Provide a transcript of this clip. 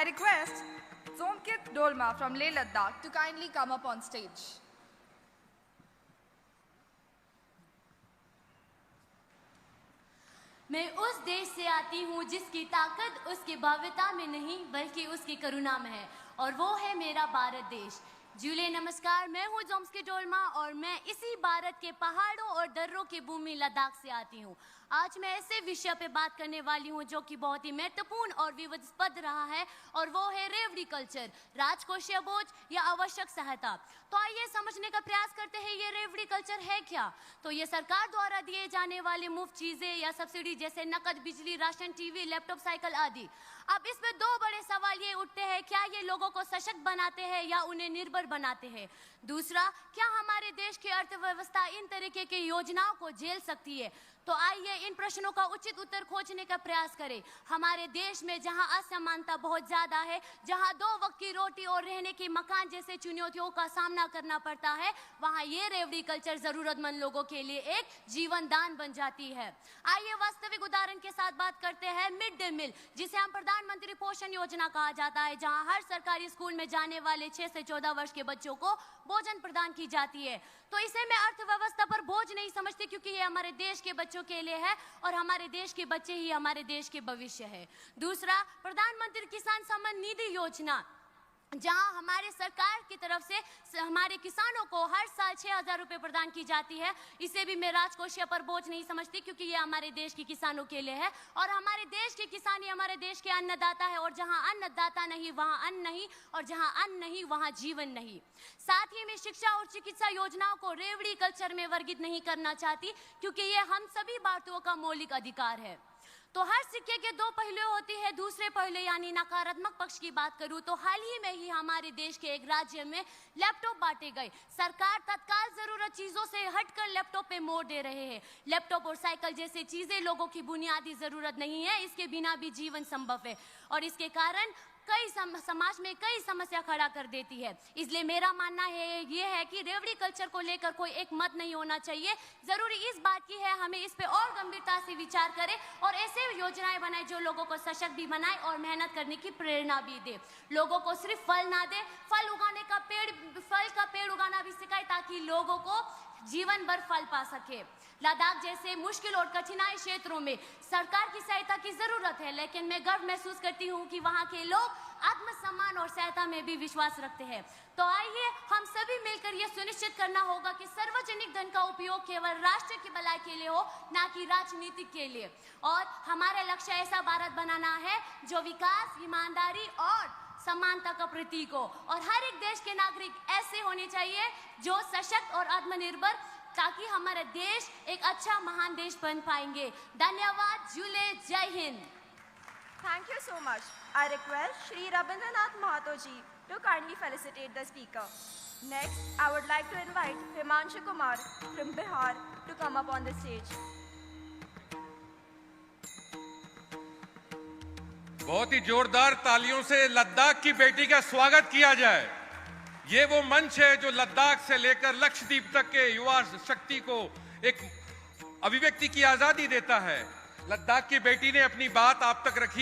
request Zomkit Dolma from Leh Ladakh to kindly come up on stage. मैं उस देश से आती हूँ जिसकी ताकत उसकी भव्यता में नहीं बल्कि उसकी करुणा में है, और वो है मेरा भारत देश। जूले नमस्कार, मैं हूँ जोम्स्किट डोलमा और मैं इसी भारत के पहाड़ों और दर्रों की भूमि लद्दाख से आती हूँ। आज मैं ऐसे विषय पे बात करने वाली हूँ जो कि बहुत ही महत्वपूर्ण और विवादास्पद रहा है, और वो है रेवड़ी कल्चर, राजकोषीय बोझ या आवश्यक सहायता। तो आइए समझने का प्रयास करते हैं ये रेवड़ी कल्चर है क्या। तो ये सरकार द्वारा दिए जाने वाले मुफ्त चीजें या सब्सिडी जैसे नकद, बिजली, राशन, टीवी, लैपटॉप, साइकिल आदि। अब इसमें दो बड़े सवाल ये उठते हैं, क्या ये लोगों को सशक्त बनाते हैं या उन्हें निर्भर बनाते हैं। दूसरा, क्या हमारे देश की अर्थव्यवस्था इन तरीके की योजनाओं को झेल सकती है। तो आइए इन प्रश्नों का उचित उत्तर खोजने का प्रयास करें। हमारे देश में जहां असमानता बहुत ज्यादा है, जहां 2 वक्त की रोटी और रहने के मकान जैसे चुनौतियों का सामना करना पड़ता है, वहां ये रेवड़ी कल्चर जरूरतमंद लोगों के लिए एक जीवन दान बन जाती है। आइए वास्तविक उदाहरण के साथ बात करते हैं मिड डे मील, जिसे हम प्रधानमंत्री पोषण योजना कहा जाता है, जहां हर सरकारी स्कूल में जाने वाले 6 से 14 वर्ष के बच्चों को भोजन प्रदान की जाती है। तो इसे मैं अर्थव्यवस्था पर बोझ नहीं समझती, क्योंकि ये हमारे देश के बच्चों के लिए है और हमारे देश के बच्चे ही हमारे देश के भविष्य है। दूसरा, प्रधानमंत्री किसान सम्मान निधि योजना, जहां हमारे सरकार की तरफ से हमारे किसानों को हर साल 6,000 रुपए प्रदान की जाती है। इसे भी मैं राजकोषीय पर बोझ नहीं समझती, क्योंकि ये हमारे देश के किसानों के लिए है, और हमारे देश के किसान ही हमारे देश के अन्नदाता है, और जहां अन्नदाता नहीं वहां अन्न नहीं, और जहां अन्न नहीं वहां जीवन नहीं। साथ ही मैं शिक्षा और चिकित्सा योजनाओं को रेवड़ी कल्चर में वर्गीकृत नहीं करना चाहती, क्योंकि ये हम सभी भारतीयों का मौलिक अधिकार है। तो हर सिक्के के 2 पहलू होती है। दूसरे पहलू यानी नकारात्मक पक्ष की बात करूं तो हाल ही में ही हमारे देश के एक राज्य में लैपटॉप बांटे गए। सरकार तत्काल जरूरत चीजों से हटकर लैपटॉप पे मोड़ दे रहे हैं। लैपटॉप और साइकिल जैसे चीजें लोगों की बुनियादी जरूरत नहीं है, इसके बिना भी जीवन संभव है, और इसके कारण समाज में कई समस्या खड़ा कर देती है। इसलिए मेरा मानना है ये है कि रेवड़ी कल्चर को लेकर कोई एक मत नहीं होना चाहिए। जरूरी इस बात की है हमें इस पे और गंभीरता से विचार करें और ऐसे योजनाएं बनाए जो लोगों को सशक्त भी बनाए और मेहनत करने की प्रेरणा भी दे। लोगों को सिर्फ फल ना दे, फल का पेड़ उगाना भी सिखाए, ताकि लोगों को जीवन भर फल पा सके। लद्दाख जैसे मुश्किल और कठिनाई क्षेत्रों में सरकार की सहायता की जरूरत है, लेकिन मैं गर्व महसूस करती हूँ कि वहाँ के लोग आत्मसम्मान और सहायता में भी विश्वास रखते हैं। तो आइए हम सभी मिलकर यह सुनिश्चित करना होगा कि सार्वजनिक धन का उपयोग केवल राष्ट्र की भलाई के लिए हो, ना कि राजनीति के लिए। और हमारा लक्ष्य ऐसा भारत बनाना है जो विकास, ईमानदारी और समानता का प्रतीक हो, और हर एक देश के नागरिक ऐसे होने चाहिए जो सशक्त और आत्मनिर्भर, ताकि हमारा देश एक अच्छा महान देश बन पाएंगे। धन्यवाद। जूले, जय Hind. Thank you so much. I request Shri Rabindranath Mahato ji to kindly felicitate the speaker. Next, I would like to invite Himanshu Kumar from Bihar to come up on the stage. बहुत ही जोरदार तालियों से लद्दाख की बेटी का स्वागत किया जाए। ये वो मंच है जो लद्दाख से लेकर लक्षद्वीप तक के युवा शक्ति को एक अभिव्यक्ति की आजादी देता है। लद्दाख की बेटी ने अपनी बात आप तक रखी।